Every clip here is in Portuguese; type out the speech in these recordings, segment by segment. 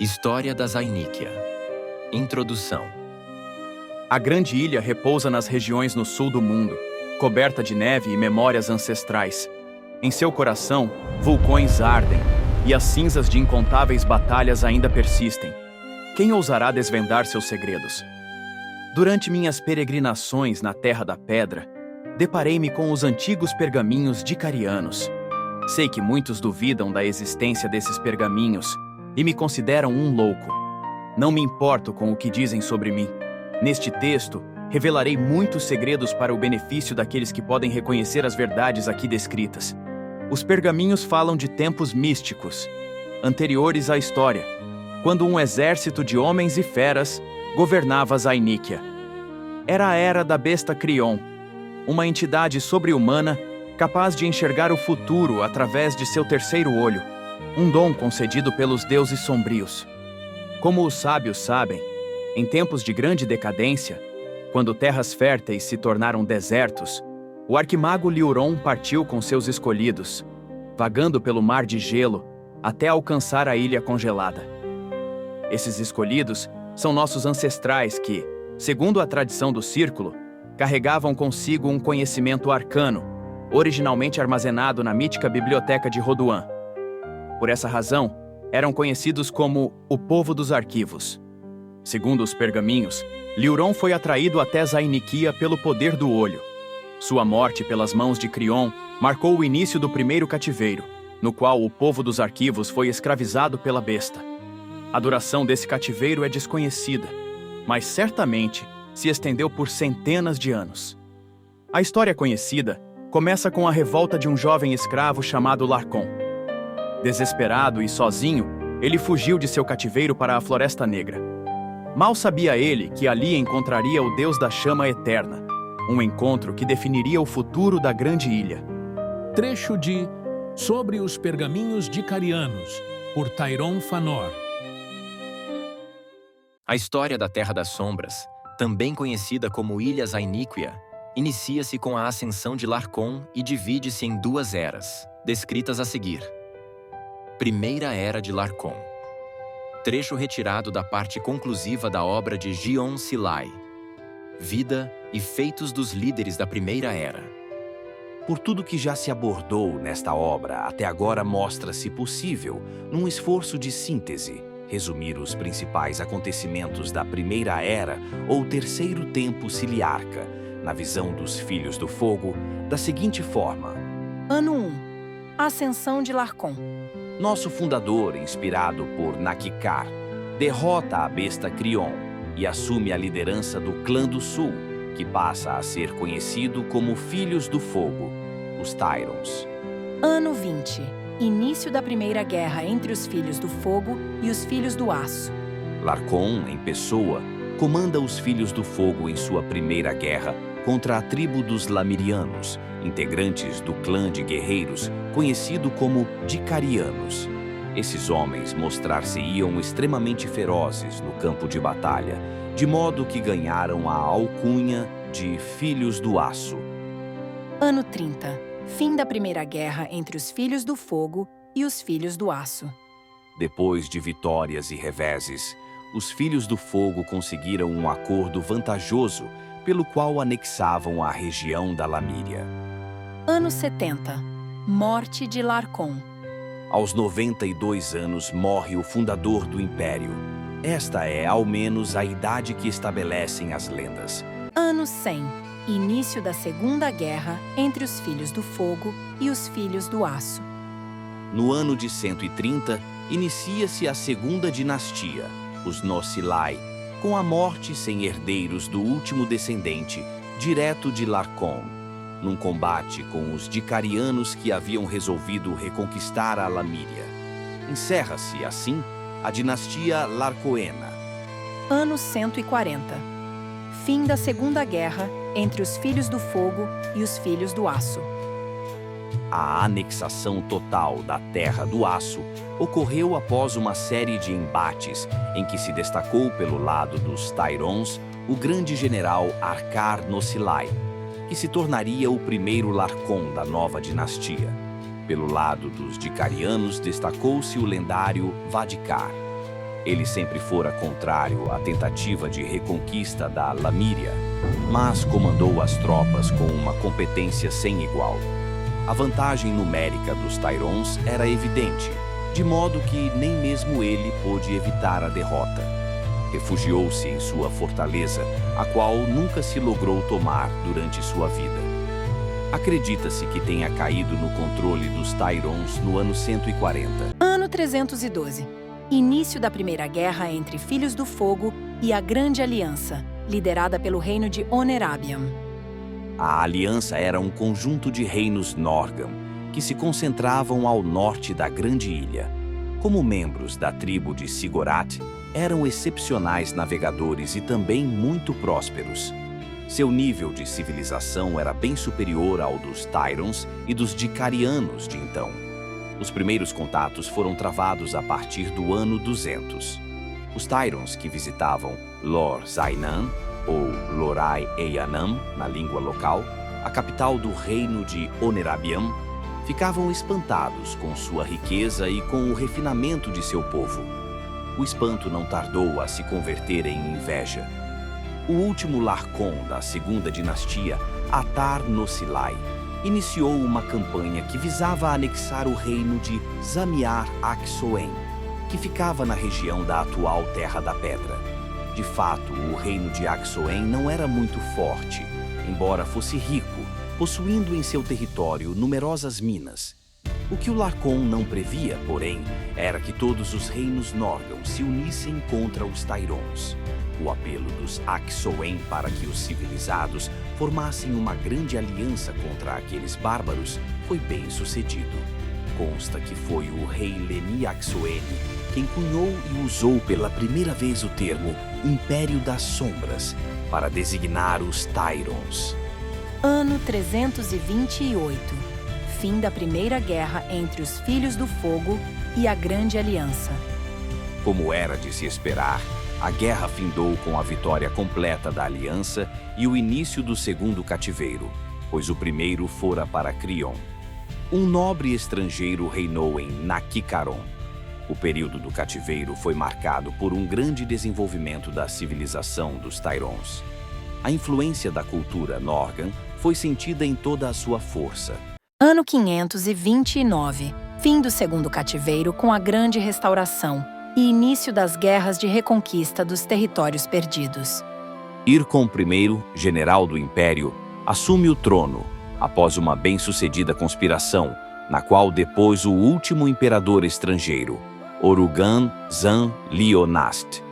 História da Zainikia. Introdução. A grande ilha repousa nas regiões no sul do mundo, coberta de neve e memórias ancestrais. Em seu coração, vulcões ardem, e as cinzas de incontáveis batalhas ainda persistem. Quem ousará desvendar seus segredos? Durante minhas peregrinações na Terra da Pedra, deparei-me com os antigos pergaminhos dicarianos. Sei que muitos duvidam da existência desses pergaminhos e me consideram um louco. Não me importo com o que dizem sobre mim. Neste texto, revelarei muitos segredos para o benefício daqueles que podem reconhecer as verdades aqui descritas. Os pergaminhos falam de tempos místicos, anteriores à história, quando um exército de homens e feras governava Zainikia. Era a era da besta Crion, uma entidade sobre-humana capaz de enxergar o futuro através de seu terceiro olho, um dom concedido pelos deuses sombrios. Como os sábios sabem, em tempos de grande decadência, quando terras férteis se tornaram desertos, o arquimago Liuron partiu com seus escolhidos, vagando pelo mar de gelo até alcançar a ilha congelada. Esses escolhidos são nossos ancestrais que, segundo a tradição do Círculo, carregavam consigo um conhecimento arcano, originalmente armazenado na mítica biblioteca de Rodoan. Por essa razão, eram conhecidos como o Povo dos Arquivos. Segundo os pergaminhos, Liuron foi atraído até Zainikia pelo poder do olho. Sua morte pelas mãos de Crion marcou o início do primeiro cativeiro, no qual o Povo dos Arquivos foi escravizado pela besta. A duração desse cativeiro é desconhecida, mas certamente se estendeu por centenas de anos. A história conhecida começa com a revolta de um jovem escravo chamado Larcon. Desesperado e sozinho, ele fugiu de seu cativeiro para a Floresta Negra. Mal sabia ele que ali encontraria o Deus da Chama Eterna, um encontro que definiria o futuro da grande ilha. Trecho de Sobre os Pergaminhos Dicarianos, por Tyrone Fanor. A história da Terra das Sombras, também conhecida como Ilha Zainikia, inicia-se com a ascensão de Larcon e divide-se em duas eras, descritas a seguir. Primeira Era de Larcon. Trecho retirado da parte conclusiva da obra de Gion Silai. Vida e feitos dos líderes da Primeira Era. Por tudo que já se abordou nesta obra, até agora mostra-se possível, num esforço de síntese, resumir os principais acontecimentos da Primeira Era ou Terceiro Tempo Ciliarca, na visão dos Filhos do Fogo, da seguinte forma. Ano 1. Ascensão de Larcon. Nosso fundador, inspirado por Nakikar, derrota a besta Crion e assume a liderança do Clã do Sul, que passa a ser conhecido como Filhos do Fogo, os Tyrons. Ano 20. Início da Primeira Guerra entre os Filhos do Fogo e os Filhos do Aço. Larcon, em pessoa, comanda os Filhos do Fogo em sua primeira guerra contra a tribo dos Lamirianos, integrantes do clã de guerreiros conhecido como Dicarianos. Esses homens mostrar-se-iam extremamente ferozes no campo de batalha, de modo que ganharam a alcunha de Filhos do Aço. Ano 30. Fim da Primeira Guerra entre os Filhos do Fogo e os Filhos do Aço. Depois de vitórias e reveses, os Filhos do Fogo conseguiram um acordo vantajoso pelo qual anexavam a região da Lamíria. Ano 70. Morte de Larcon. Aos 92 anos morre o fundador do Império. Esta é, ao menos, a idade que estabelecem as lendas. Ano 100. Início da Segunda Guerra entre os Filhos do Fogo e os Filhos do Aço. No ano de 130, inicia-se a Segunda Dinastia, os Nossilai, com a morte sem herdeiros do último descendente, direto de Larcon, num combate com os Dicarianos que haviam resolvido reconquistar a Lamíria. Encerra-se, assim, a dinastia Larcoena. Ano 140. Fim da Segunda Guerra entre os Filhos do Fogo e os Filhos do Aço. A anexação total da Terra do Aço ocorreu após uma série de embates em que se destacou pelo lado dos Tyrons o grande general Arkar Nossilai, que se tornaria o primeiro Larcon da nova dinastia. Pelo lado dos Dicarianos destacou-se o lendário Vadikar. Ele sempre fora contrário à tentativa de reconquista da Lamíria, mas comandou as tropas com uma competência sem igual. A vantagem numérica dos Tyrons era evidente, de modo que nem mesmo ele pôde evitar a derrota. Refugiou-se em sua fortaleza, a qual nunca se logrou tomar durante sua vida. Acredita-se que tenha caído no controle dos Tyrons no ano 140. Ano 312. Início da Primeira Guerra entre Filhos do Fogo e a Grande Aliança, liderada pelo reino de Onerabiam. A aliança era um conjunto de reinos Norgam, que se concentravam ao norte da Grande Ilha. Como membros da tribo de Sigorat, eram excepcionais navegadores e também muito prósperos. Seu nível de civilização era bem superior ao dos Tyrons e dos Dicarianos de então. Os primeiros contatos foram travados a partir do ano 200. Os Tyrons que visitavam Lor Zainan, ou Lorai Eyanam, na língua local, a capital do reino de Onerabiam, ficavam espantados com sua riqueza e com o refinamento de seu povo. O espanto não tardou a se converter em inveja. O último Larcon da segunda dinastia, Atar-Nosilai, iniciou uma campanha que visava anexar o reino de Zamiar-Aksoen, que ficava na região da atual Terra da Pedra. De fato, o reino de Aksoen não era muito forte, embora fosse rico, possuindo em seu território numerosas minas. O que o Larcon não previa, porém, era que todos os reinos Norgam se unissem contra os Tyrons. O apelo dos Aksoen para que os civilizados formassem uma grande aliança contra aqueles bárbaros foi bem sucedido. Consta que foi o rei Leni Aksoene quem cunhou e usou pela primeira vez o termo Império das Sombras para designar os Tyrons. Ano 328. Fim da Primeira Guerra entre os Filhos do Fogo e a Grande Aliança. Como era de se esperar, a guerra findou com a vitória completa da Aliança e o início do segundo cativeiro, pois o primeiro fora para Crion. Um nobre estrangeiro reinou em Naquicaron. O período do cativeiro foi marcado por um grande desenvolvimento da civilização dos Tyrons. A influência da cultura Norgam foi sentida em toda a sua força. Ano 529. Fim do segundo cativeiro com a Grande Restauração e início das guerras de reconquista dos territórios perdidos. Ircon I, general do Império, assume o trono após uma bem-sucedida conspiração, na qual depôs o último imperador estrangeiro, Orugan Zan Lionast.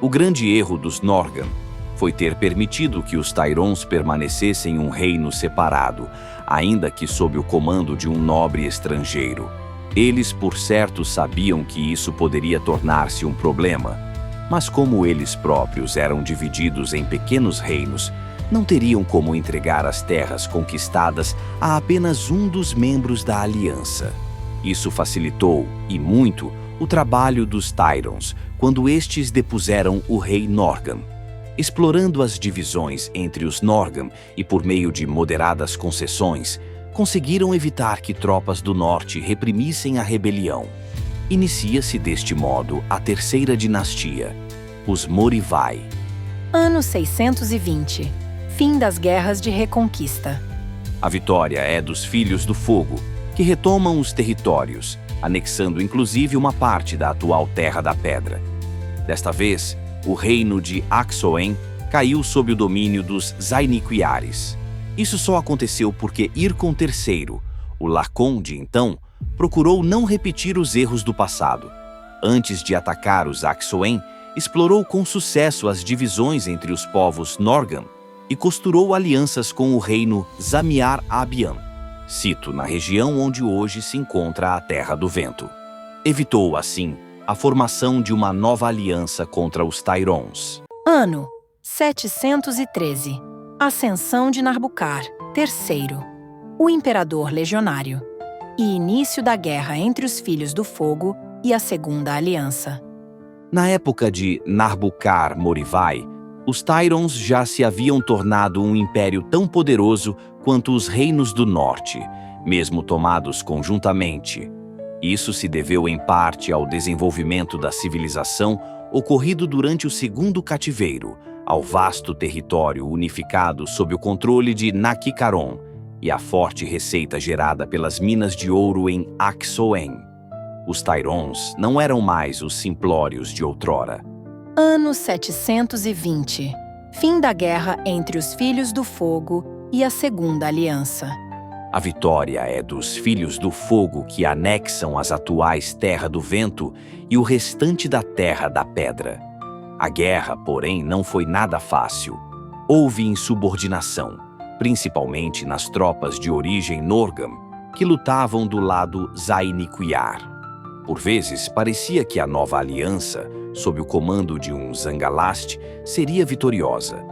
O grande erro dos Norgam foi ter permitido que os Tyrons permanecessem um reino separado, ainda que sob o comando de um nobre estrangeiro. Eles, por certo, sabiam que isso poderia tornar-se um problema, mas como eles próprios eram divididos em pequenos reinos, não teriam como entregar as terras conquistadas a apenas um dos membros da aliança. Isso facilitou, e muito, o trabalho dos Tyrons quando estes depuseram o rei Norgam. Explorando as divisões entre os Norgam e por meio de moderadas concessões, conseguiram evitar que tropas do norte reprimissem a rebelião. Inicia-se deste modo a terceira dinastia, os Morivai. Ano 620. Fim das guerras de reconquista. A vitória é dos Filhos do Fogo, que retomam os territórios, anexando inclusive uma parte da atual Terra da Pedra. Desta vez, o reino de Aksoen caiu sob o domínio dos Zainiquiares. Isso só aconteceu porque Ircon III, o Larcon de então, procurou não repetir os erros do passado. Antes de atacar os Aksoen, explorou com sucesso as divisões entre os povos Norgam e costurou alianças com o reino Zamiar-Abiam, sito na região onde hoje se encontra a Terra do Vento. Evitou, assim, a formação de uma nova aliança contra os Tyrons. Ano 713. Ascensão de Narbucar III, o imperador legionário, e início da guerra entre os Filhos do Fogo e a Segunda Aliança. Na época de Narbucar Morivai, os Tyrons já se haviam tornado um império tão poderoso quanto os reinos do norte, mesmo tomados conjuntamente. Isso se deveu em parte ao desenvolvimento da civilização ocorrido durante o segundo cativeiro, ao vasto território unificado sob o controle de Naki-Caron e à forte receita gerada pelas minas de ouro em Axoen. Os Tairons não eram mais os simplórios de outrora. Ano 720. Fim da guerra entre os Filhos do Fogo e a Segunda Aliança. A vitória é dos Filhos do Fogo que anexam as atuais Terra do Vento e o restante da Terra da Pedra. A guerra, porém, não foi nada fácil. Houve insubordinação, principalmente nas tropas de origem Norgam, que lutavam do lado Zainiquiar. Por vezes, parecia que a nova aliança, sob o comando de um Zangalast, seria vitoriosa.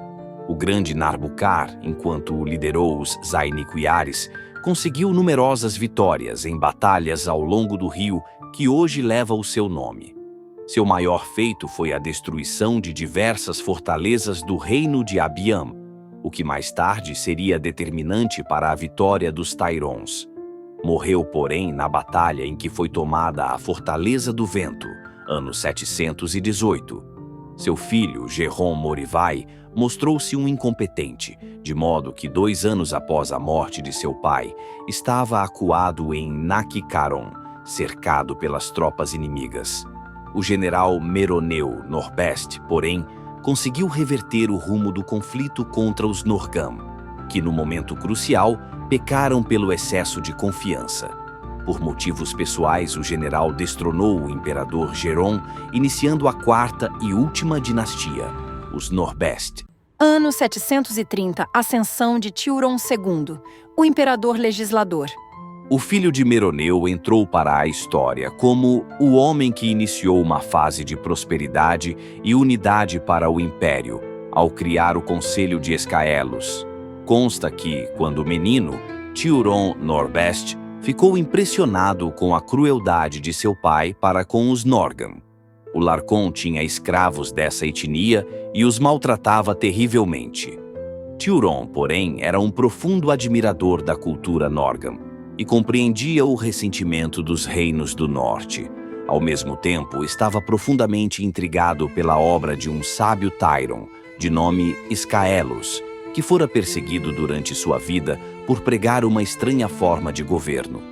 O grande Narbucar, enquanto liderou os Zainiquiares, conseguiu numerosas vitórias em batalhas ao longo do rio que hoje leva o seu nome. Seu maior feito foi a destruição de diversas fortalezas do reino de Abiam, o que mais tarde seria determinante para a vitória dos Tairons. Morreu, porém, na batalha em que foi tomada a Fortaleza do Vento, ano 718. Seu filho, Geron Morivai, mostrou-se um incompetente, de modo que 2 anos após a morte de seu pai, estava acuado em Naki-Caron, cercado pelas tropas inimigas. O general Meroneu Norbest, porém, conseguiu reverter o rumo do conflito contra os Norgam, que no momento crucial pecaram pelo excesso de confiança. Por motivos pessoais, o general destronou o imperador Geron, iniciando a 4ª e última dinastia, os Norbest. Ano 730. Ascensão de Tiuron II, o imperador legislador. O filho de Meroneu entrou para a história como o homem que iniciou uma fase de prosperidade e unidade para o império, ao criar o Conselho de Escaelos. Consta que, quando menino, Tiuron Norbest ficou impressionado com a crueldade de seu pai para com os Norgam. O Larcon tinha escravos dessa etnia e os maltratava terrivelmente. Tiuron, porém, era um profundo admirador da cultura Norgam e compreendia o ressentimento dos reinos do norte. Ao mesmo tempo, estava profundamente intrigado pela obra de um sábio Tairon, de nome Escaelos, que fora perseguido durante sua vida por pregar uma estranha forma de governo.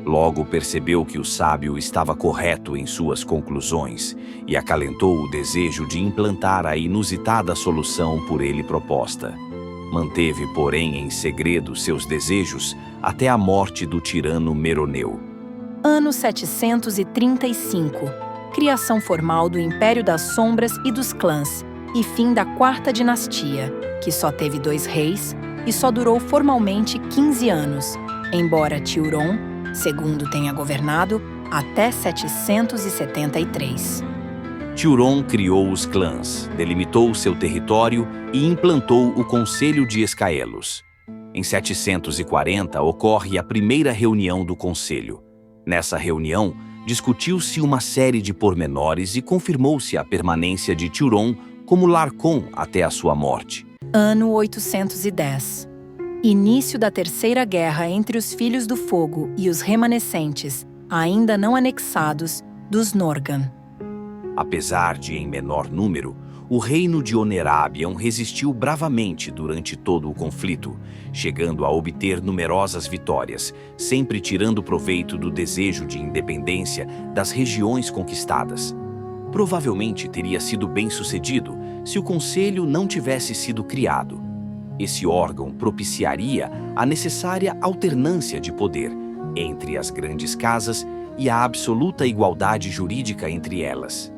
Logo percebeu que o sábio estava correto em suas conclusões e acalentou o desejo de implantar a inusitada solução por ele proposta. Manteve, porém, em segredo seus desejos até a morte do tirano Meroneu. Ano 735. Criação formal do Império das Sombras e dos Clãs e fim da 4ª dinastia, que só teve 2 reis e só durou formalmente 15 anos, embora Tiuron II tenha governado até 773. Tiuron criou os clãs, delimitou seu território e implantou o Conselho de Escaelos. Em 740 ocorre a primeira reunião do Conselho. Nessa reunião, discutiu-se uma série de pormenores e confirmou-se a permanência de Tiuron como Larcon até a sua morte. Ano 810. Início da Terceira Guerra entre os Filhos do Fogo e os remanescentes, ainda não anexados, dos Norgam. Apesar de em menor número, o reino de Onerabion resistiu bravamente durante todo o conflito, chegando a obter numerosas vitórias, sempre tirando proveito do desejo de independência das regiões conquistadas. Provavelmente teria sido bem-sucedido se o conselho não tivesse sido criado. Esse órgão propiciaria a necessária alternância de poder entre as grandes casas e a absoluta igualdade jurídica entre elas.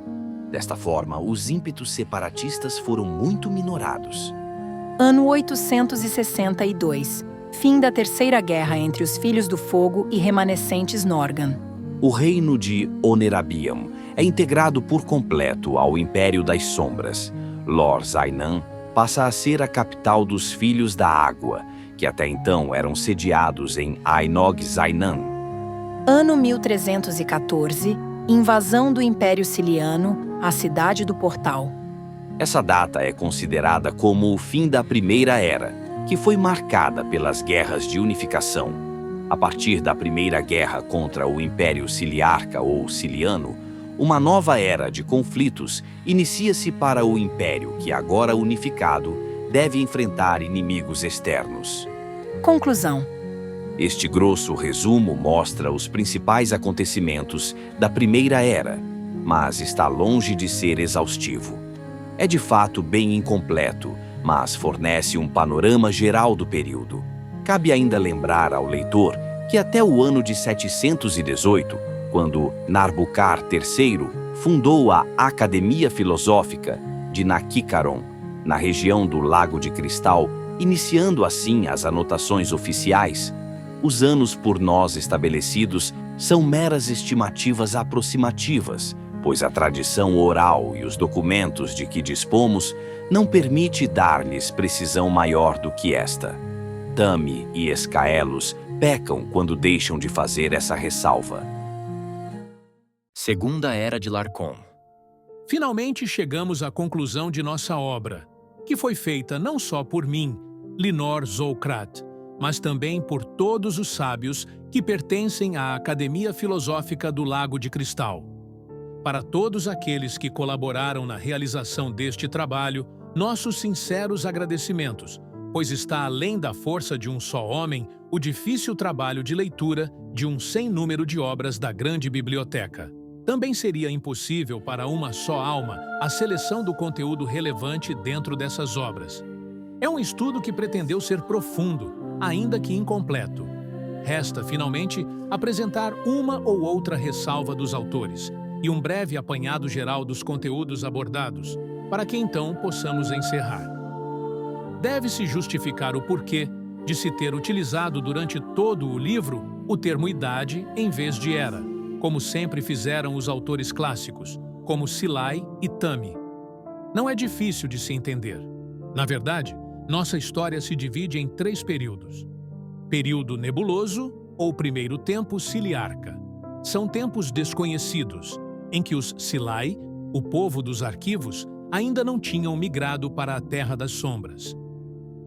Desta forma, os ímpetos separatistas foram muito minorados. Ano 862. Fim da Terceira Guerra entre os Filhos do Fogo e remanescentes Norgam. O reino de Onerabion é integrado por completo ao Império das Sombras. Lor Zainan passa a ser a capital dos Filhos da Água, que até então eram sediados em Ainog Zainan. Ano 1314. Invasão do Império Ciliano à Cidade do Portal. Essa data é considerada como o fim da Primeira Era, que foi marcada pelas guerras de unificação. A partir da Primeira Guerra contra o Império Ciliarca ou Ciliano, uma nova era de conflitos inicia-se para o Império que, agora unificado, deve enfrentar inimigos externos. Conclusão. Este grosso resumo mostra os principais acontecimentos da Primeira Era, mas está longe de ser exaustivo. É de fato bem incompleto, mas fornece um panorama geral do período. Cabe ainda lembrar ao leitor que até o ano de 718, quando Narbucar III fundou a Academia Filosófica de Naquicaron, na região do Lago de Cristal, iniciando assim as anotações oficiais, os anos por nós estabelecidos são meras estimativas aproximativas, pois a tradição oral e os documentos de que dispomos não permite dar-lhes precisão maior do que esta. Tami e Escaelos pecam quando deixam de fazer essa ressalva. Segunda Era de Larcom. Finalmente chegamos à conclusão de nossa obra, que foi feita não só por mim, Linor Zoukrat, mas também por todos os sábios que pertencem à Academia Filosófica do Lago de Cristal. Para todos aqueles que colaboraram na realização deste trabalho, nossos sinceros agradecimentos, pois está além da força de um só homem o difícil trabalho de leitura de um sem número de obras da grande biblioteca. Também seria impossível para uma só alma a seleção do conteúdo relevante dentro dessas obras. É um estudo que pretendeu ser profundo, ainda que incompleto. Resta, finalmente, apresentar uma ou outra ressalva dos autores e um breve apanhado geral dos conteúdos abordados, para que então possamos encerrar. Deve-se justificar o porquê de se ter utilizado durante todo o livro o termo idade em vez de era, como sempre fizeram os autores clássicos, como Silai e Tami. Não é difícil de se entender. Na verdade, nossa história se divide em 3 períodos. Período nebuloso ou primeiro tempo ciliarca. São tempos desconhecidos, em que os Silai, o povo dos arquivos, ainda não tinham migrado para a Terra das Sombras.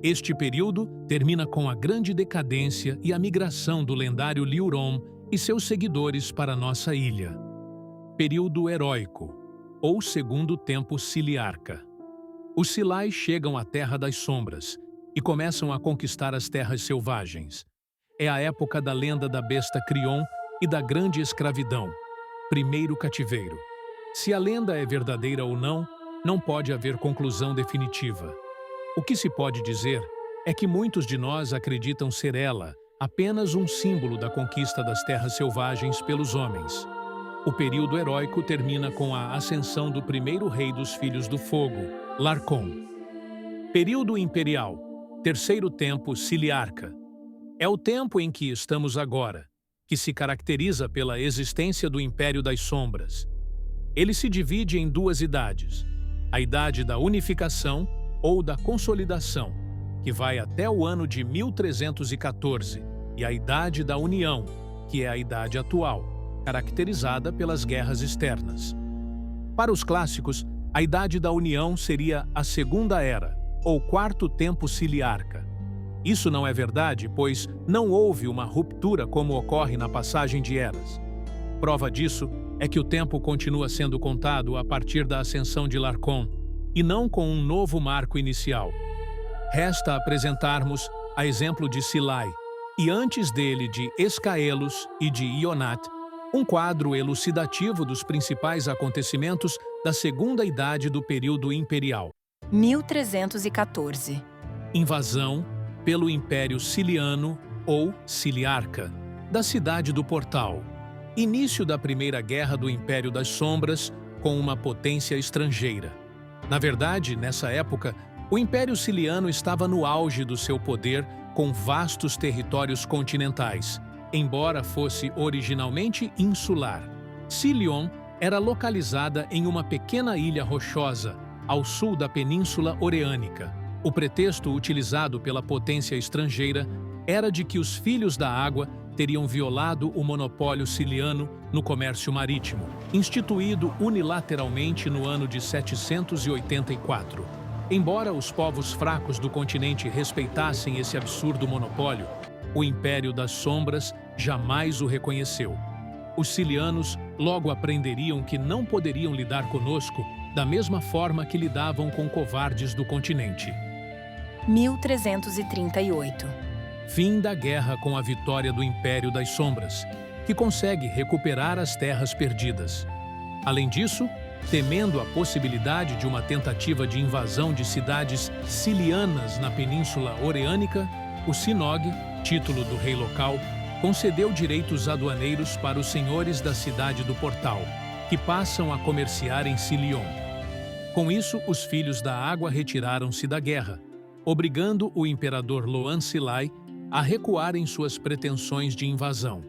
Este período termina com a grande decadência e a migração do lendário Liurom e seus seguidores para nossa ilha. Período heróico, ou segundo tempo ciliarca. Os Silai chegam à Terra das Sombras e começam a conquistar as terras selvagens. É a época da lenda da besta Crion e da grande escravidão, primeiro cativeiro. Se a lenda é verdadeira ou não, não pode haver conclusão definitiva. O que se pode dizer é que muitos de nós acreditam ser ela apenas um símbolo da conquista das terras selvagens pelos homens. O período heróico termina com a ascensão do primeiro rei dos Filhos do Fogo, Larcom. Período imperial, terceiro tempo ciliarca. É o tempo em que estamos agora, que se caracteriza pela existência do Império das Sombras. Ele se divide em 2 idades: a idade da unificação ou da consolidação, que vai até o ano de 1314, e a idade da união, que é a idade atual, caracterizada pelas guerras externas. Para os clássicos, a idade da união seria a Segunda Era, ou quarto tempo ciliarca. Isso não é verdade, pois não houve uma ruptura como ocorre na passagem de eras. Prova disso é que o tempo continua sendo contado a partir da ascensão de Larcom, e não com um novo marco inicial. Resta apresentarmos a exemplo de Silai, e antes dele de Escaelos e de Ionat, um quadro elucidativo dos principais acontecimentos da segunda idade do período imperial. 1314. Invasão pelo Império Ciliano ou Ciliarca, da cidade do Portal. Início da Primeira Guerra do Império das Sombras com uma potência estrangeira. Na verdade, nessa época, o Império Ciliano estava no auge do seu poder com vastos territórios continentais, embora fosse originalmente insular. Cilion era localizada em uma pequena ilha rochosa, ao sul da Península Oreânica. O pretexto utilizado pela potência estrangeira era de que os Filhos da Água teriam violado o monopólio ciliano no comércio marítimo, instituído unilateralmente no ano de 784. Embora os povos fracos do continente respeitassem esse absurdo monopólio, O Império das Sombras jamais o reconheceu. Os Silianos logo aprenderiam que não poderiam lidar conosco da mesma forma que lidavam com covardes do continente. 1338. Fim da guerra com a vitória do Império das Sombras, que consegue recuperar as terras perdidas. Além disso, temendo a possibilidade de uma tentativa de invasão de cidades silianas na Península Oreânica, o Sinog, título do rei local, concedeu direitos aduaneiros para os senhores da cidade do Portal, que passam a comerciar em Silion. Com isso, os Filhos da Água retiraram-se da guerra, obrigando o imperador Loan Silai a recuar em suas pretensões de invasão.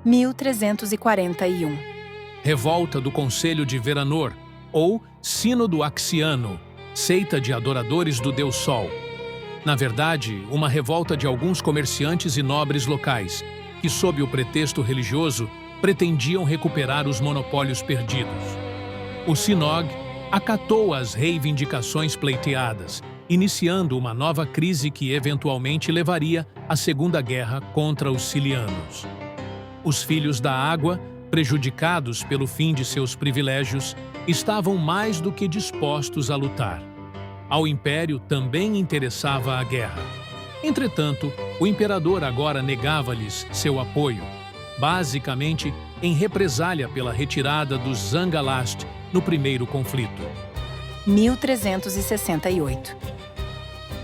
1341. Revolta do Conselho de Veranor, ou Sínodo Axiano, seita de adoradores do Deus Sol. Na verdade, uma revolta de alguns comerciantes e nobres locais, que, sob o pretexto religioso, pretendiam recuperar os monopólios perdidos. O Sinog acatou as reivindicações pleiteadas, iniciando uma nova crise que eventualmente levaria à Segunda Guerra contra os Silianos. Os Filhos da Água, prejudicados pelo fim de seus privilégios, estavam mais do que dispostos a lutar. Ao Império também interessava a guerra. Entretanto, o imperador agora negava-lhes seu apoio, basicamente em represália pela retirada dos Zangalast no primeiro conflito. 1368.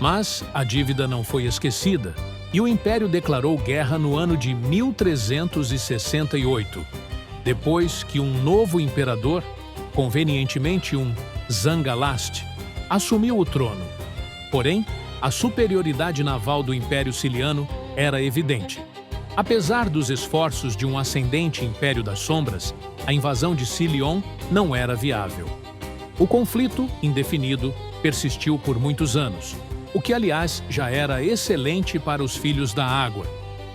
Mas a dívida não foi esquecida, e o Império declarou guerra no ano de 1368, depois que um novo imperador, convenientemente um Zangalast, assumiu o trono. Porém, a superioridade naval do Império Siliano era evidente. Apesar dos esforços de um ascendente Império das Sombras, a invasão de Silion não era viável. O conflito, indefinido, persistiu por muitos anos, o que, aliás, já era excelente para os Filhos da Água,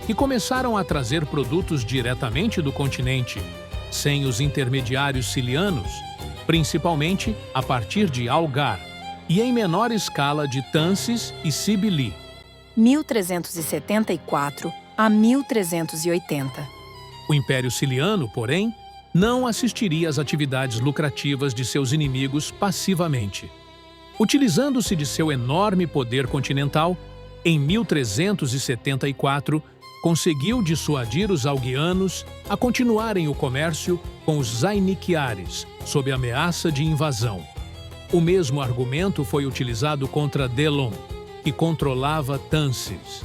que começaram a trazer produtos diretamente do continente, sem os intermediários silianos, principalmente a partir de Algar, e em menor escala de Tansis e Sibili. 1374 a 1380. O Império Siliano, porém, não assistiria às atividades lucrativas de seus inimigos passivamente. Utilizando-se de seu enorme poder continental, em 1374, conseguiu dissuadir os Algianos a continuarem o comércio com os Zainiquiares, sob ameaça de invasão. O mesmo argumento foi utilizado contra Delon, que controlava Tansis.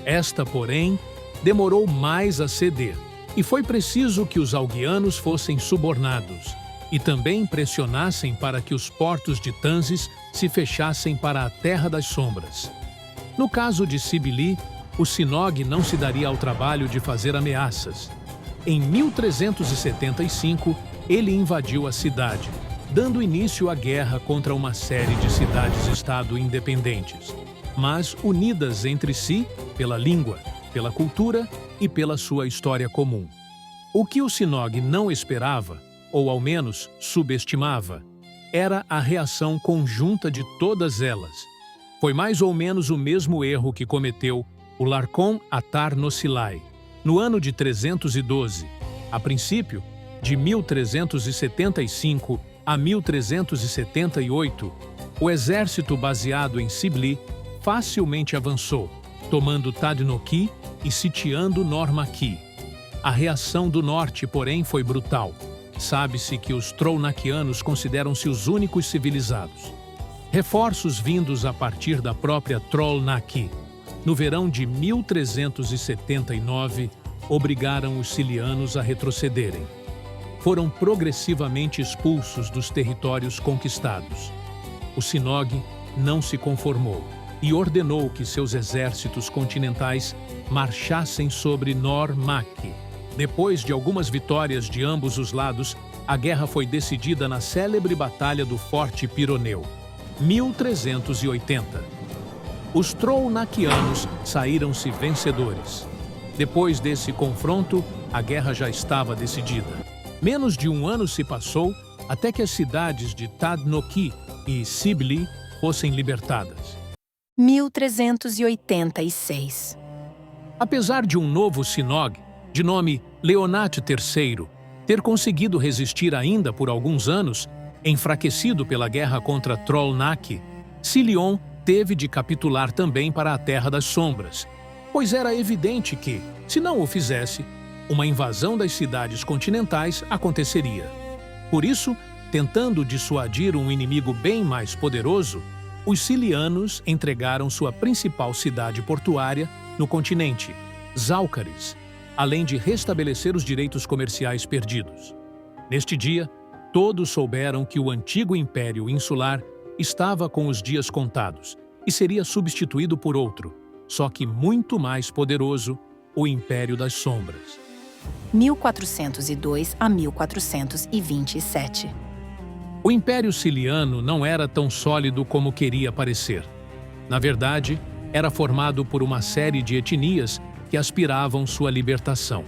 Esta, porém, demorou mais a ceder, e foi preciso que os Algianos fossem subornados e também pressionassem para que os portos de Tansis se fechassem para a Terra das Sombras. No caso de Sibili, o Sinog não se daria ao trabalho de fazer ameaças. Em 1375, ele invadiu a cidade, dando início à guerra contra uma série de cidades-estado independentes, mas unidas entre si pela língua, pela cultura e pela sua história comum. O que o Sinog não esperava, ou ao menos subestimava, era a reação conjunta de todas elas. Foi mais ou menos o mesmo erro que cometeu o Larcon Atar Nocilai, no ano de 312. A princípio, de 1375 a 1378, o exército baseado em Sibli facilmente avançou, tomando Tadnoki e sitiando Normaki. A reação do norte, porém, foi brutal. Sabe-se que os Trolnakianos consideram-se os únicos civilizados. Reforços vindos a partir da própria Trolnaki, no verão de 1379, obrigaram os silianos a retrocederem. Foram progressivamente expulsos dos territórios conquistados. O Sinog não se conformou e ordenou que seus exércitos continentais marchassem sobre Normaki. Depois de algumas vitórias de ambos os lados, a guerra foi decidida na célebre Batalha do Forte Pironeu, 1380. Os Trolnakianos saíram-se vencedores. Depois desse confronto, a guerra já estava decidida. Menos de um ano se passou até que as cidades de Tadnoki e Sibli fossem libertadas. 1386. Apesar de um novo Sinog, de nome Leonat III, ter conseguido resistir ainda por alguns anos, enfraquecido pela guerra contra Trollnäcke, Silion teve de capitular também para a Terra das Sombras, pois era evidente que, se não o fizesse, uma invasão das cidades continentais aconteceria. Por isso, tentando dissuadir um inimigo bem mais poderoso, os silianos entregaram sua principal cidade portuária no continente, Zalcaris, além de restabelecer os direitos comerciais perdidos. Neste dia, todos souberam que o antigo Império Insular estava com os dias contados e seria substituído por outro, só que muito mais poderoso, o Império das Sombras. 1402 a 1427. O Império Siliano não era tão sólido como queria parecer. Na verdade, era formado por uma série de etnias que aspiravam sua libertação.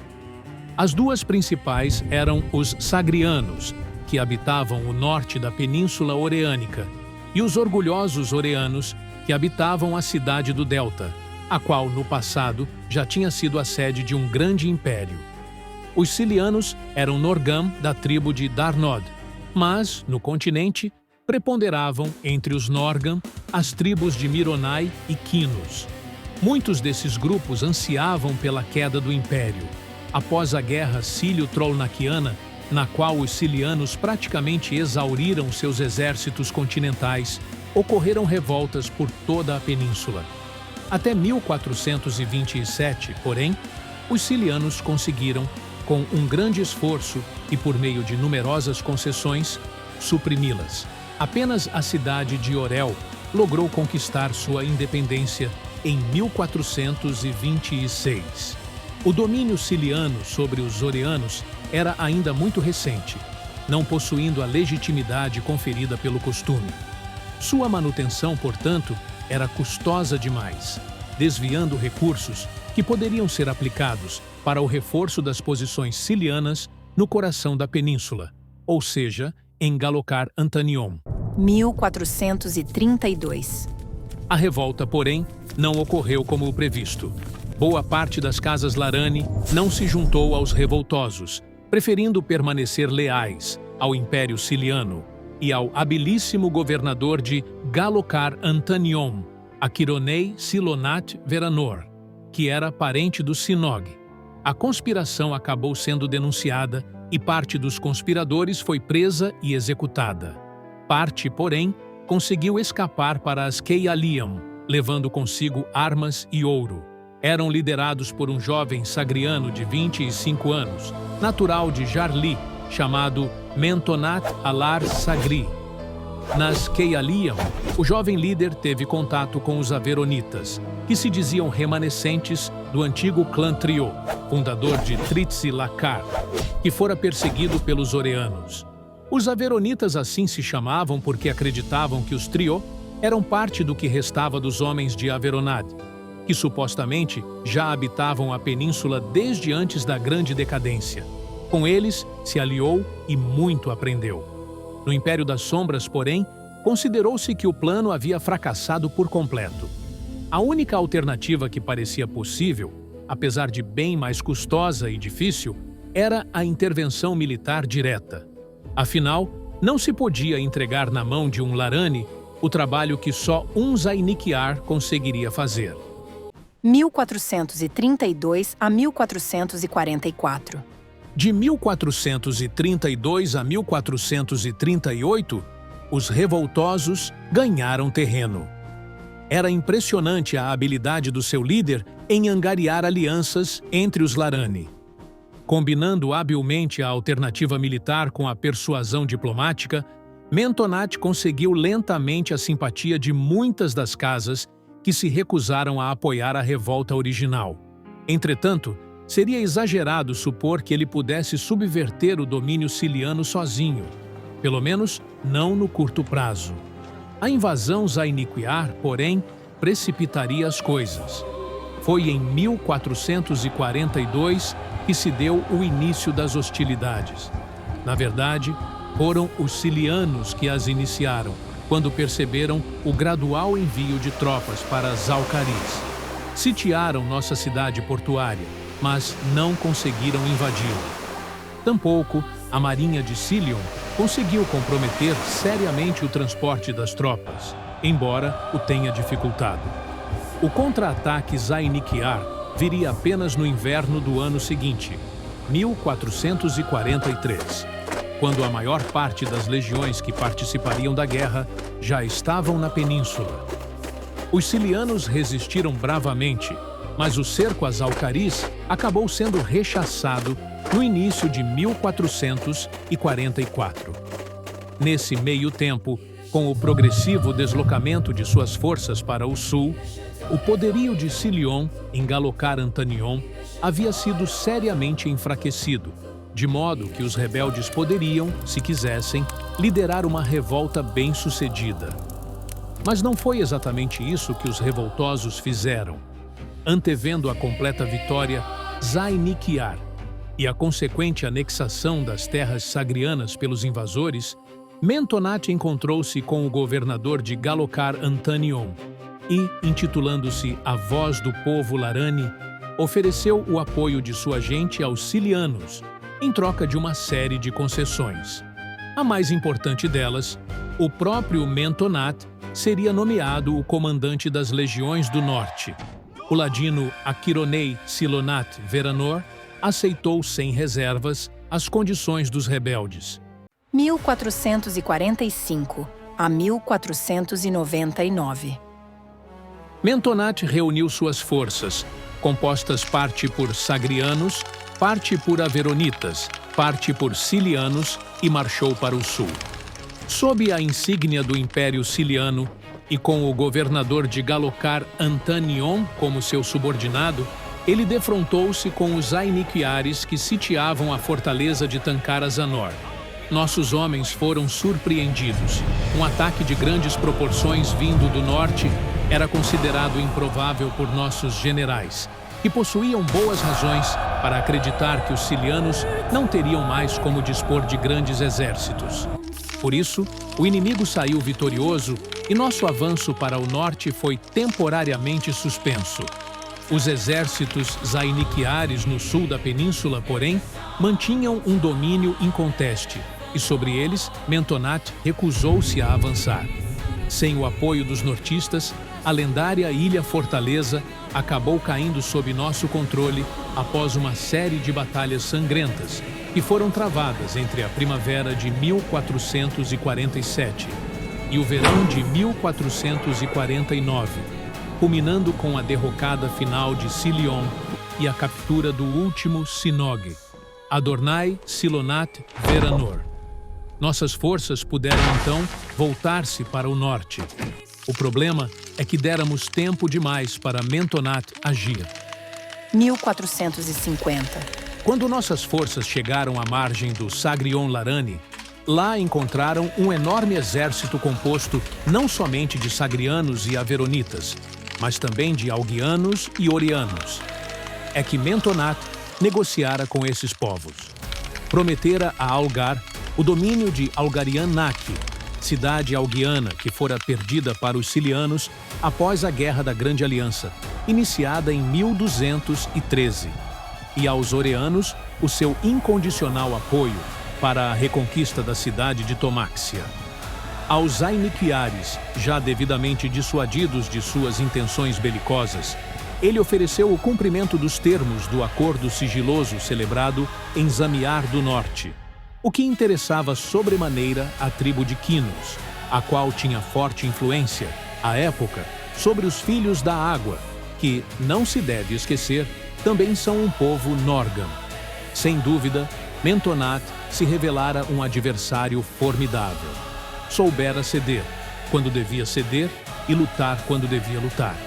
As duas principais eram os Sagrianos, que habitavam o norte da Península Oreânica, e os orgulhosos Oreanos, que habitavam a cidade do Delta, a qual, no passado, já tinha sido a sede de um grande império. Os Silianos eram Norgam, da tribo de Darnod, mas, no continente, preponderavam entre os Norgam as tribos de Mironai e Quinos. Muitos desses grupos ansiavam pela queda do império. Após a guerra sílio-trollnaquiana, na qual os silianos praticamente exauriram seus exércitos continentais, ocorreram revoltas por toda a península. Até 1427, porém, os silianos conseguiram, com um grande esforço e por meio de numerosas concessões, suprimi-las. Apenas a cidade de Orel logrou conquistar sua independência em 1426. O domínio siliano sobre os oreanos era ainda muito recente, não possuindo a legitimidade conferida pelo costume. Sua manutenção, portanto, era custosa demais, desviando recursos que poderiam ser aplicados para o reforço das posições silianas no coração da península, ou seja, em Galocar-Antanion. 1432. A revolta, porém, não ocorreu como o previsto. Boa parte das casas Larani não se juntou aos revoltosos, preferindo permanecer leais ao Império Siliano e ao habilíssimo governador de Galocar-Antanion, Aquironei Silonat Veranor, que era parente do Sinog. A conspiração acabou sendo denunciada e parte dos conspiradores foi presa e executada. Parte, porém, conseguiu escapar para as Keialiam, levando consigo armas e ouro. Eram liderados por um jovem sagriano de 25 anos, natural de Jarli, chamado Mentonat Alar Sagri. Nas Keialiam, o jovem líder teve contato com os Averonitas, que se diziam remanescentes do antigo clã Trio, fundador de Tritzi-Lakar, que fora perseguido pelos Oreanos. Os Averonitas assim se chamavam porque acreditavam que os Trio eram parte do que restava dos homens de Averonad, que supostamente já habitavam a península desde antes da Grande Decadência. Com eles, se aliou e muito aprendeu. No Império das Sombras, porém, considerou-se que o plano havia fracassado por completo. A única alternativa que parecia possível, apesar de bem mais custosa e difícil, era a intervenção militar direta. Afinal, não se podia entregar na mão de um Larani o trabalho que só um Zainikiar conseguiria fazer. 1432 a 1444. De 1432 a 1438, os revoltosos ganharam terreno. Era impressionante a habilidade do seu líder em angariar alianças entre os Larani. Combinando habilmente a alternativa militar com a persuasão diplomática, Mentonat conseguiu lentamente a simpatia de muitas das casas que se recusaram a apoiar a revolta original. Entretanto, seria exagerado supor que ele pudesse subverter o domínio siliano sozinho, pelo menos não no curto prazo. A invasão Zainiquiar, porém, precipitaria as coisas. Foi em 1442 que se deu o início das hostilidades. Na verdade, foram os silianos que as iniciaram, quando perceberam o gradual envio de tropas para Zalcaris. sitiaram nossa cidade portuária, mas não conseguiram invadi-la. Tampouco a marinha de Silion conseguiu comprometer seriamente o transporte das tropas, embora o tenha dificultado. O contra-ataque Zainikiar viria apenas no inverno do ano seguinte, 1443, quando a maior parte das legiões que participariam da guerra já estavam na península. Os cilianos resistiram bravamente, mas o cerco às Alcaris acabou sendo rechaçado no início de 1444. Nesse meio tempo, com o progressivo deslocamento de suas forças para o sul, o poderio de Silion em Galocar-Antanion havia sido seriamente enfraquecido, de modo que os rebeldes poderiam, se quisessem, liderar uma revolta bem-sucedida. Mas não foi exatamente isso que os revoltosos fizeram. Antevendo a completa vitória Zainikiar e a consequente anexação das terras sagrianas pelos invasores, Mentonat encontrou-se com o governador de Galocar-Antanion e, intitulando-se A Voz do Povo Larani, ofereceu o apoio de sua gente aos cilianos, em troca de uma série de concessões. A mais importante delas, o próprio Mentonat seria nomeado o comandante das legiões do norte. O ladino Aquironei Silonat Veranor aceitou sem reservas as condições dos rebeldes. 1445 a 1499. Mentonat reuniu suas forças, compostas parte por sagrianos, parte por averonitas, parte por cilianos, e marchou para o sul. Sob a insígnia do Império Ciliano e com o governador de Galocar-Antanion como seu subordinado, ele defrontou-se com os Zainikiares que sitiavam a fortaleza de Tankara-Zanor. Nossos homens foram surpreendidos. Um ataque de grandes proporções vindo do norte era considerado improvável por nossos generais, que possuíam boas razões para acreditar que os cilianos não teriam mais como dispor de grandes exércitos. Por isso, o inimigo saiu vitorioso e nosso avanço para o norte foi temporariamente suspenso. Os exércitos zainikiares no sul da península, porém, mantinham um domínio inconteste, e sobre eles, Mentonat recusou-se a avançar. Sem o apoio dos nortistas, a lendária Ilha Fortaleza acabou caindo sob nosso controle após uma série de batalhas sangrentas que foram travadas entre a primavera de 1447 e o verão de 1449, culminando com a derrocada final de Silion e a captura do último Sinog, Adornai Silonat Veranor. Nossas forças puderam, então, voltar-se para o norte. O problema é que déramos tempo demais para Mentonat agir. 1450. Quando nossas forças chegaram à margem do Sagrion-Larani, lá encontraram um enorme exército composto não somente de sagrianos e averonitas, mas também de alguianos e orianos. É que Mentonat negociara com esses povos. Prometera a Algar o domínio de Algarianac, cidade alguiana que fora perdida para os cilianos após a Guerra da Grande Aliança, iniciada em 1213, e aos oreanos o seu incondicional apoio para a reconquista da cidade de Tomáxia. Aos Zainikiares, já devidamente dissuadidos de suas intenções belicosas, ele ofereceu o cumprimento dos termos do acordo sigiloso celebrado em Zamiar do Norte, o que interessava sobremaneira a tribo de Quinos, a qual tinha forte influência, à época, sobre os Filhos da Água, que, não se deve esquecer, também são um povo Norgan. Sem dúvida, Mentonat se revelara um adversário formidável. Soubera ceder, quando devia ceder, e lutar quando devia lutar.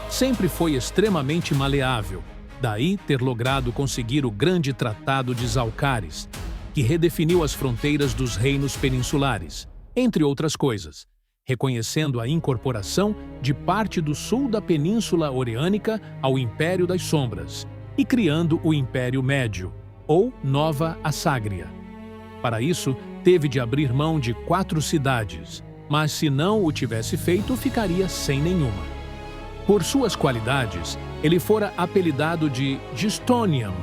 Sempre foi extremamente maleável, daí ter logrado conseguir o grande Tratado de Zalcares, que redefiniu as fronteiras dos reinos peninsulares, entre outras coisas, reconhecendo a incorporação de parte do sul da Península Oreânica ao Império das Sombras e criando o Império Médio, ou Nova Asságria. Para isso, teve de abrir mão de 4 cidades, mas se não o tivesse feito, ficaria sem nenhuma. Por suas qualidades, ele fora apelidado de Gistonium,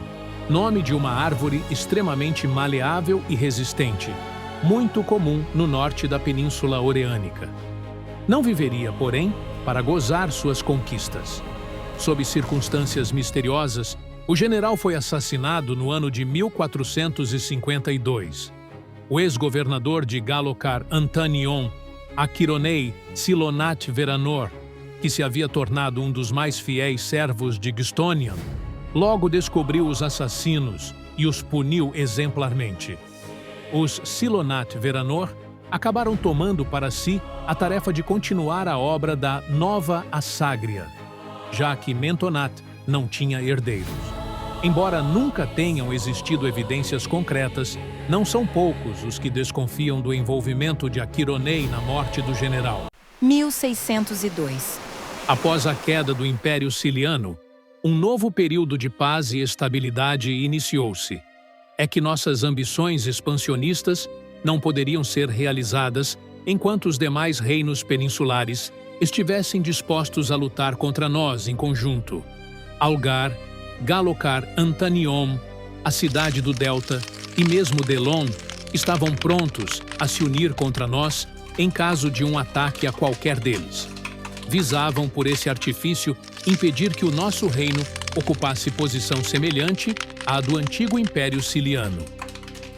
nome de uma árvore extremamente maleável e resistente, muito comum no norte da Península Oreânica. Não viveria, porém, para gozar suas conquistas. Sob circunstâncias misteriosas, o general foi assassinado no ano de 1452. O ex-governador de Galocar Antanion, Achironei Silonat Veranor, que se havia tornado um dos mais fiéis servos de Gistonium, logo descobriu os assassinos e os puniu exemplarmente. Os Silonat Veranor acabaram tomando para si a tarefa de continuar a obra da Nova Asságria, já que Mentonat não tinha herdeiros. Embora nunca tenham existido evidências concretas, não são poucos os que desconfiam do envolvimento de Achironei na morte do general. 1602. Após a queda do Império Ciliano, um novo período de paz e estabilidade iniciou-se. É que nossas ambições expansionistas não poderiam ser realizadas enquanto os demais reinos peninsulares estivessem dispostos a lutar contra nós em conjunto. Algar, Galocar Antanion, a cidade do Delta e mesmo Delon estavam prontos a se unir contra nós em caso de um ataque a qualquer deles. Visavam, por esse artifício, impedir que o nosso reino ocupasse posição semelhante à do antigo Império Ciliano.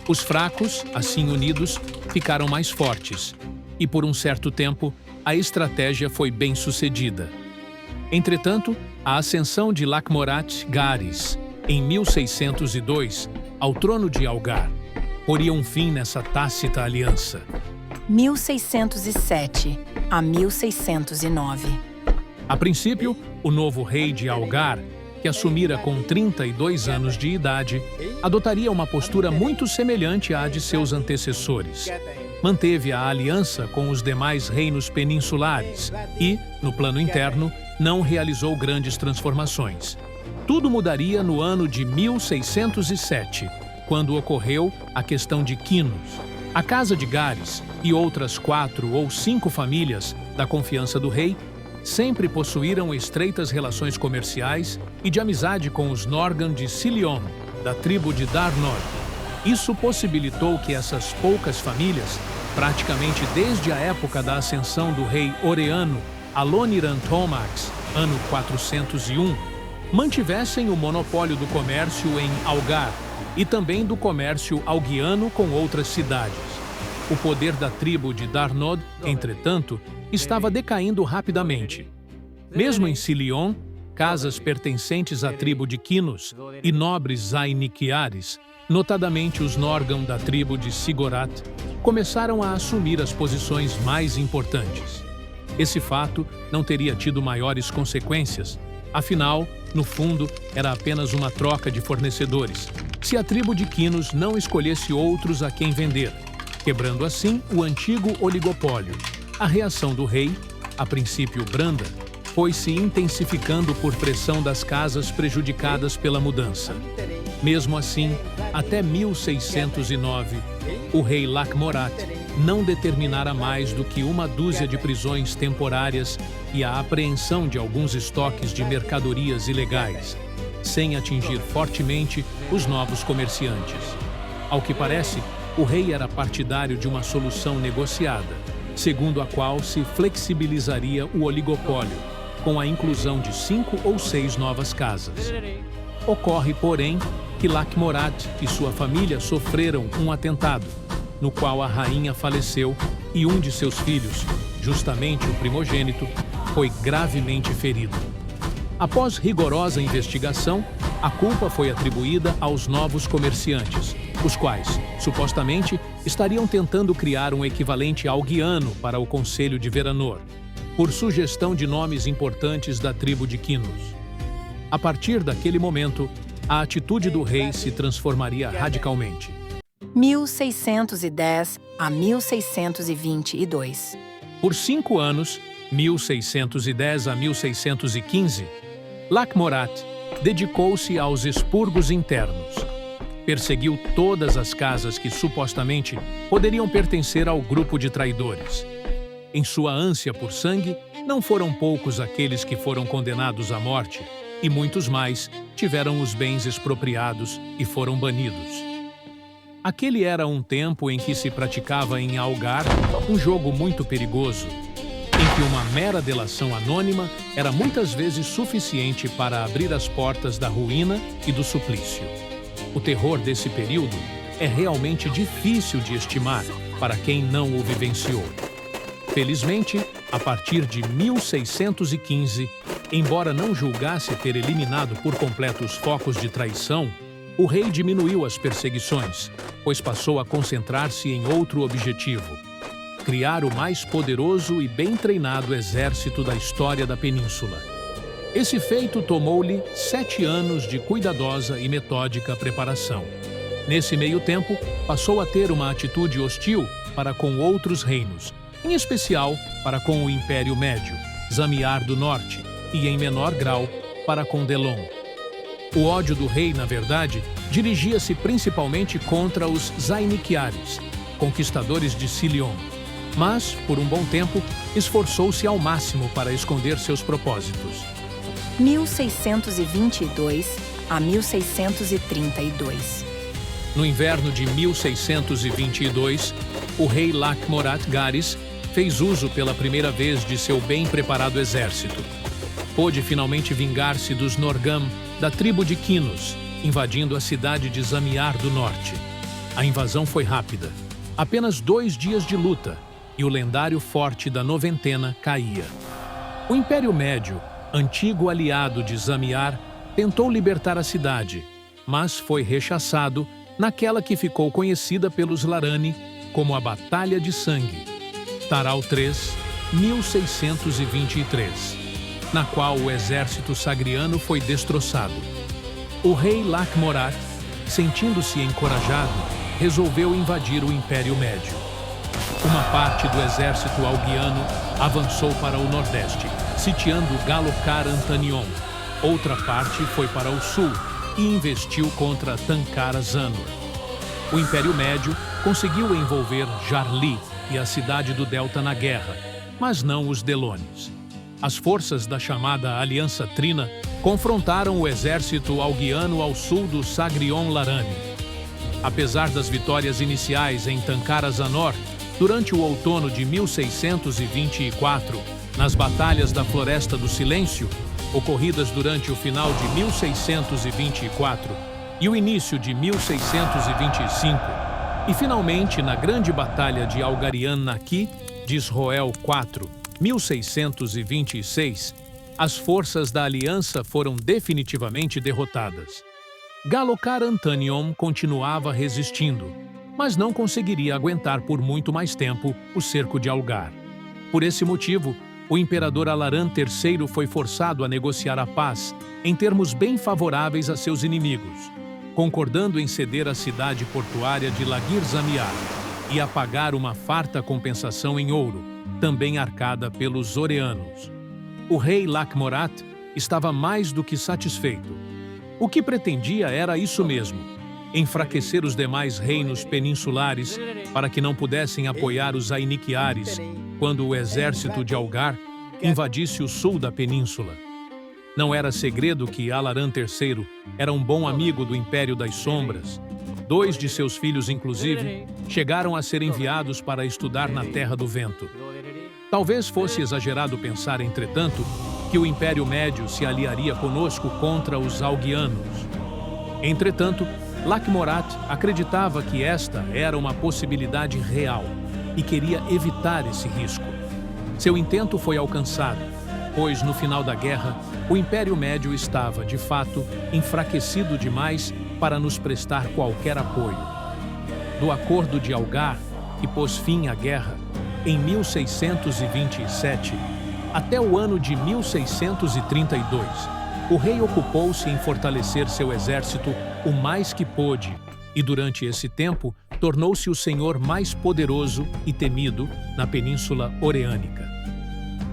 Os fracos, assim unidos, ficaram mais fortes, e por um certo tempo a estratégia foi bem sucedida. Entretanto, a ascensão de Lakmorat Garis, em 1602, ao trono de Algar, poria um fim nessa tácita aliança. 1607 a 1609. A princípio, o novo rei de Algar, que assumira com 32 anos de idade, adotaria uma postura muito semelhante à de seus antecessores. Manteve a aliança com os demais reinos peninsulares e, no plano interno, não realizou grandes transformações. Tudo mudaria no ano de 1607, quando ocorreu a questão de Quinos. A Casa de Gares e outras 4 ou 5 famílias da confiança do rei sempre possuíram estreitas relações comerciais e de amizade com os Norgan de Silion, da tribo de Darnod. Isso possibilitou que essas poucas famílias, praticamente desde a época da ascensão do rei Oreano Aloniran Tomax, ano 401, mantivessem o monopólio do comércio em Algar e também do comércio alguiano com outras cidades. O poder da tribo de Darnod, entretanto, estava decaindo rapidamente. Mesmo em Silion, casas pertencentes à tribo de Quinos e nobres Zainiquiares, notadamente os Norgan da tribo de Sigorat, começaram a assumir as posições mais importantes. Esse fato não teria tido maiores consequências, afinal, no fundo, era apenas uma troca de fornecedores, se a tribo de Quinos não escolhesse outros a quem vender, quebrando assim o antigo oligopólio. A reação do rei, a princípio branda, foi se intensificando por pressão das casas prejudicadas pela mudança. Mesmo assim, até 1609, o rei Lakmorat não determinara mais do que uma dúzia de prisões temporárias e a apreensão de alguns estoques de mercadorias ilegais, sem atingir fortemente os novos comerciantes. Ao que parece, o rei era partidário de uma solução negociada, segundo a qual se flexibilizaria o oligopólio, com a inclusão de 5 ou 6 novas casas. Ocorre, porém, que Lakmorat e sua família sofreram um atentado, no qual a rainha faleceu e um de seus filhos, justamente o primogênito, foi gravemente ferido. Após rigorosa investigação, a culpa foi atribuída aos novos comerciantes, os quais, supostamente, estariam tentando criar um equivalente alguiano para o Conselho de Veranor, por sugestão de nomes importantes da tribo de Quinos. A partir daquele momento, a atitude do rei se transformaria radicalmente. 1610 a 1622. Por 5 anos, 1610 a 1615, Lakmorat dedicou-se aos expurgos internos. Perseguiu todas as casas que supostamente poderiam pertencer ao grupo de traidores. Em sua ânsia por sangue, não foram poucos aqueles que foram condenados à morte, e muitos mais tiveram os bens expropriados e foram banidos. Aquele era um tempo em que se praticava em Algar um jogo muito perigoso, em que uma mera delação anônima era muitas vezes suficiente para abrir as portas da ruína e do suplício. O terror desse período é realmente difícil de estimar para quem não o vivenciou. Felizmente, a partir de 1615, embora não julgasse ter eliminado por completo os focos de traição, o rei diminuiu as perseguições, pois passou a concentrar-se em outro objetivo: criar o mais poderoso e bem treinado exército da história da península. Esse feito tomou-lhe 7 anos de cuidadosa e metódica preparação. Nesse meio tempo, passou a ter uma atitude hostil para com outros reinos, em especial para com o Império Médio, Zamiar do Norte, e em menor grau para com Delon. O ódio do rei, na verdade, dirigia-se principalmente contra os Zainiquiares, conquistadores de Silion, mas, por um bom tempo, esforçou-se ao máximo para esconder seus propósitos. 1622 a 1632. No inverno de 1622, o rei Lac-Morat Garis fez uso pela primeira vez de seu bem preparado exército. Pôde finalmente vingar-se dos Norgam, da tribo de Quinos, invadindo a cidade de Zamiar do Norte. A invasão foi rápida. Apenas 2 dias de luta, e o lendário forte da Noventena caía. O Império Médio, antigo aliado de Zamiar, tentou libertar a cidade, mas foi rechaçado naquela que ficou conhecida pelos Larani como a Batalha de Sangue, Taral III, 1623, na qual o exército sagriano foi destroçado. O rei Lac-Morat, sentindo-se encorajado, resolveu invadir o Império Médio. Uma parte do exército alguiano avançou para o nordeste, sitiando Galocar Antanion. Outra parte foi para o sul e investiu contra Tankara Zanor. O Império Médio conseguiu envolver Jarli e a cidade do Delta na guerra, mas não os Delones. As forças da chamada Aliança Trina confrontaram o exército alguiano ao sul do Sagrion-Larani. Apesar das vitórias iniciais em Tankara Zanor, durante o outono de 1624, nas batalhas da Floresta do Silêncio, ocorridas durante o final de 1624 e o início de 1625, e finalmente na Grande Batalha de Algarian Naqui, de Israel IV, 1626, as forças da aliança foram definitivamente derrotadas. Galocar Antanion continuava resistindo, mas não conseguiria aguentar por muito mais tempo o cerco de Algar. Por esse motivo, o imperador Alaran III foi forçado a negociar a paz em termos bem favoráveis a seus inimigos, concordando em ceder a cidade portuária de Laguir Zamiar e a pagar uma farta compensação em ouro, também arcada pelos Oreanos. O rei Lac-Morat estava mais do que satisfeito. O que pretendia era isso mesmo: enfraquecer os demais reinos peninsulares para que não pudessem apoiar os Zainiquiares quando o exército de Algar invadisse o sul da península. Não era segredo que Alaran III era um bom amigo do Império das Sombras. 2 de seus filhos, inclusive, chegaram a ser enviados para estudar na Terra do Vento. Talvez fosse exagerado pensar, entretanto, que o Império Médio se aliaria conosco contra os alguianos. Entretanto, Lac-Morat acreditava que esta era uma possibilidade real e queria evitar esse risco. Seu intento foi alcançado, pois, no final da guerra, o Império Médio estava, de fato, enfraquecido demais para nos prestar qualquer apoio. Do Acordo de Algar, que pôs fim à guerra, em 1627, até o ano de 1632, o rei ocupou-se em fortalecer seu exército o mais que pôde e, durante esse tempo, tornou-se o senhor mais poderoso e temido na Península Oreânica.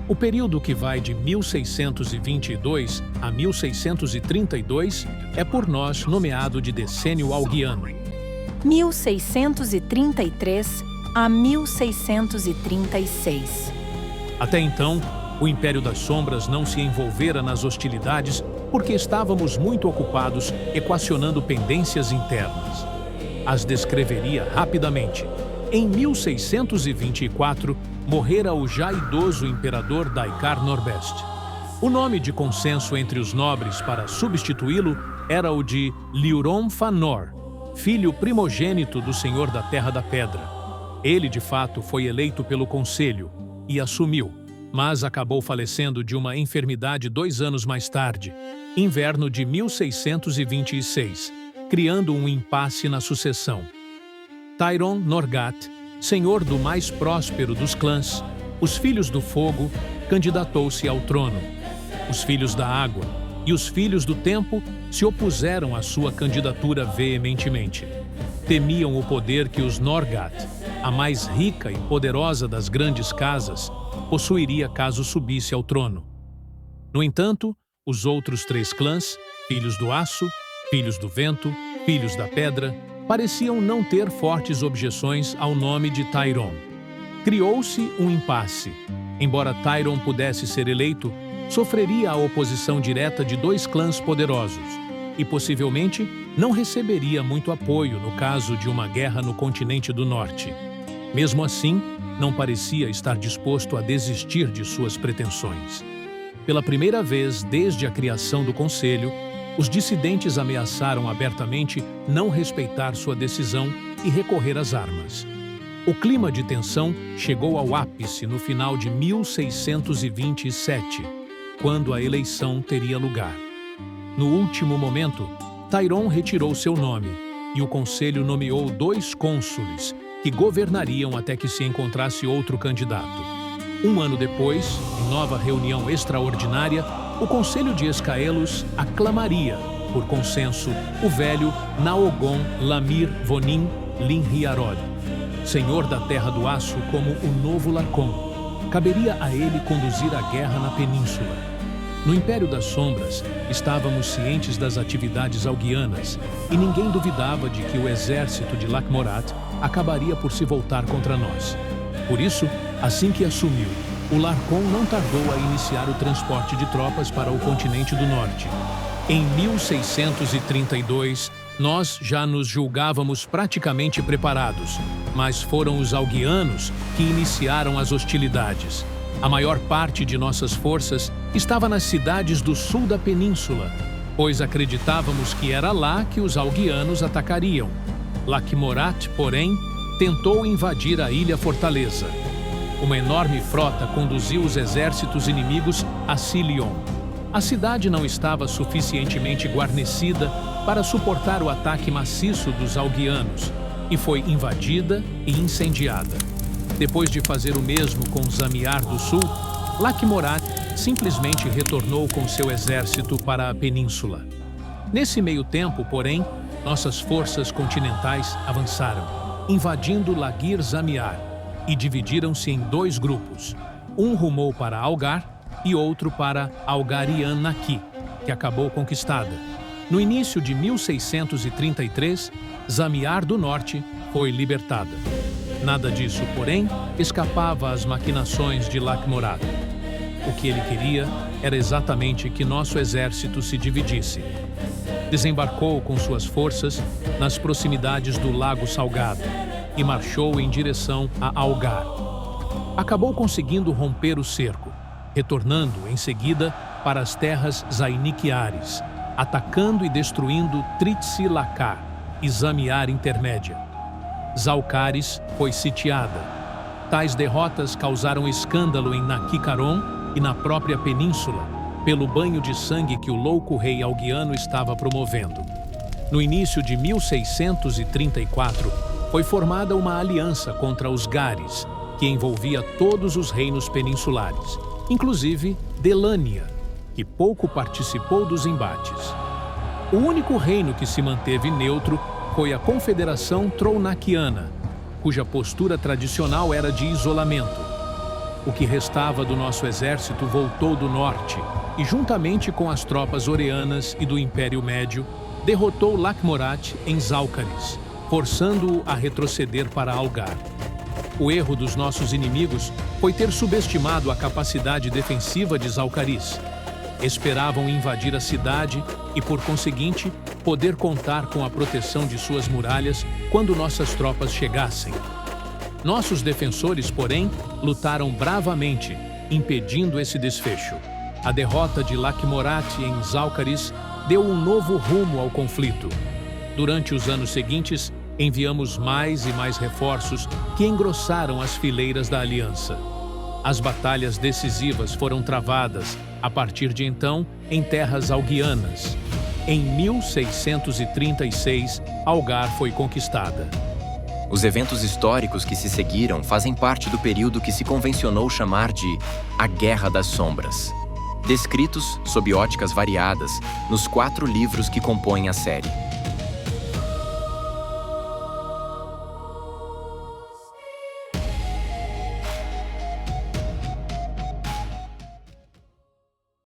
O período que vai de 1622 a 1632 é por nós nomeado de Decênio Alguiano. 1633 a 1636. Até então, o Império das Sombras não se envolvera nas hostilidades porque estávamos muito ocupados equacionando pendências internas. As descreveria rapidamente. Em 1624, morrera o já idoso imperador Daikar Norbest. O nome de consenso entre os nobres para substituí-lo era o de Liurom Fanor, filho primogênito do Senhor da Terra da Pedra. Ele, de fato, foi eleito pelo Conselho e assumiu, mas acabou falecendo de uma enfermidade 2 anos mais tarde, inverno de 1626, criando um impasse na sucessão. Tairon Norgat, senhor do mais próspero dos clãs, os Filhos do Fogo, candidatou-se ao trono. Os Filhos da Água e os Filhos do Tempo se opuseram à sua candidatura veementemente. Temiam o poder que os Norgat, a mais rica e poderosa das grandes casas, possuiria caso subisse ao trono. No entanto, os outros 3 clãs, Filhos do Aço, Filhos do Vento, Filhos da Pedra, pareciam não ter fortes objeções ao nome de Tairon. Criou-se um impasse. Embora Tairon pudesse ser eleito, sofreria a oposição direta de 2 clãs poderosos e possivelmente não receberia muito apoio no caso de uma guerra no continente do norte. Mesmo assim, não parecia estar disposto a desistir de suas pretensões. Pela primeira vez desde a criação do Conselho, os dissidentes ameaçaram abertamente não respeitar sua decisão e recorrer às armas. O clima de tensão chegou ao ápice no final de 1627, quando a eleição teria lugar. No último momento, Tairon retirou seu nome e o Conselho nomeou 2 cônsules que governariam até que se encontrasse outro candidato. 1 ano depois, em nova reunião extraordinária, o Conselho de Escaelos aclamaria, por consenso, o velho Naogon Lamir Vonin Linhiarod, senhor da Terra do Aço, como o novo Larcon. Caberia a ele conduzir a guerra na península. No Império das Sombras, estávamos cientes das atividades alguianas e ninguém duvidava de que o exército de Lakmorat acabaria por se voltar contra nós. Por isso, assim que assumiu, o Larcon não tardou a iniciar o transporte de tropas para o continente do norte. Em 1632, nós já nos julgávamos praticamente preparados, mas foram os alguianos que iniciaram as hostilidades. A maior parte de nossas forças estava nas cidades do sul da península, pois acreditávamos que era lá que os alguianos atacariam. Lakmorat, porém, tentou invadir a ilha fortaleza. Uma enorme frota conduziu os exércitos inimigos a Silion. A cidade não estava suficientemente guarnecida para suportar o ataque maciço dos alguianos e foi invadida e incendiada. Depois de fazer o mesmo com Zamiar do Sul, Lakmorat simplesmente retornou com seu exército para a península. Nesse meio tempo, porém, nossas forças continentais avançaram, invadindo Lagir Zamiar, e dividiram-se em 2 grupos. Um rumou para Algar e outro para Algarian Naki, que acabou conquistada. No início de 1633, Zamiar do Norte foi libertada. Nada disso, porém, escapava às maquinações de Lakmorat. O que ele queria era exatamente que nosso exército se dividisse. Desembarcou com suas forças nas proximidades do Lago Salgado e marchou em direção a Algar. Acabou conseguindo romper o cerco, retornando em seguida para as terras Zainiquiares, atacando e destruindo Tritsi-Lakar e Zamiar Intermédia. Zalcares foi sitiada. Tais derrotas causaram escândalo em Naki-Caron e na própria península, pelo banho de sangue que o louco rei alguiano estava promovendo. No início de 1634, foi formada uma aliança contra os Gares, que envolvia todos os reinos peninsulares, inclusive Delânia, que pouco participou dos embates. O único reino que se manteve neutro foi a Confederação Trounakiana, cuja postura tradicional era de isolamento. O que restava do nosso exército voltou do norte e, juntamente com as tropas oreanas e do Império Médio, derrotou Lakmorat em Zalcaris, forçando-o a retroceder para Algar. O erro dos nossos inimigos foi ter subestimado a capacidade defensiva de Zalcaris. Esperavam invadir a cidade e, por conseguinte, poder contar com a proteção de suas muralhas quando nossas tropas chegassem. Nossos defensores, porém, lutaram bravamente, impedindo esse desfecho. A derrota de Lakmorat em Zalcaris deu um novo rumo ao conflito. Durante os anos seguintes, enviamos mais e mais reforços que engrossaram as fileiras da aliança. As batalhas decisivas foram travadas, a partir de então, em terras alguianas. Em 1636, Algar foi conquistada. Os eventos históricos que se seguiram fazem parte do período que se convencionou chamar de a Guerra das Sombras, descritos, sob óticas variadas, nos 4 livros que compõem a série.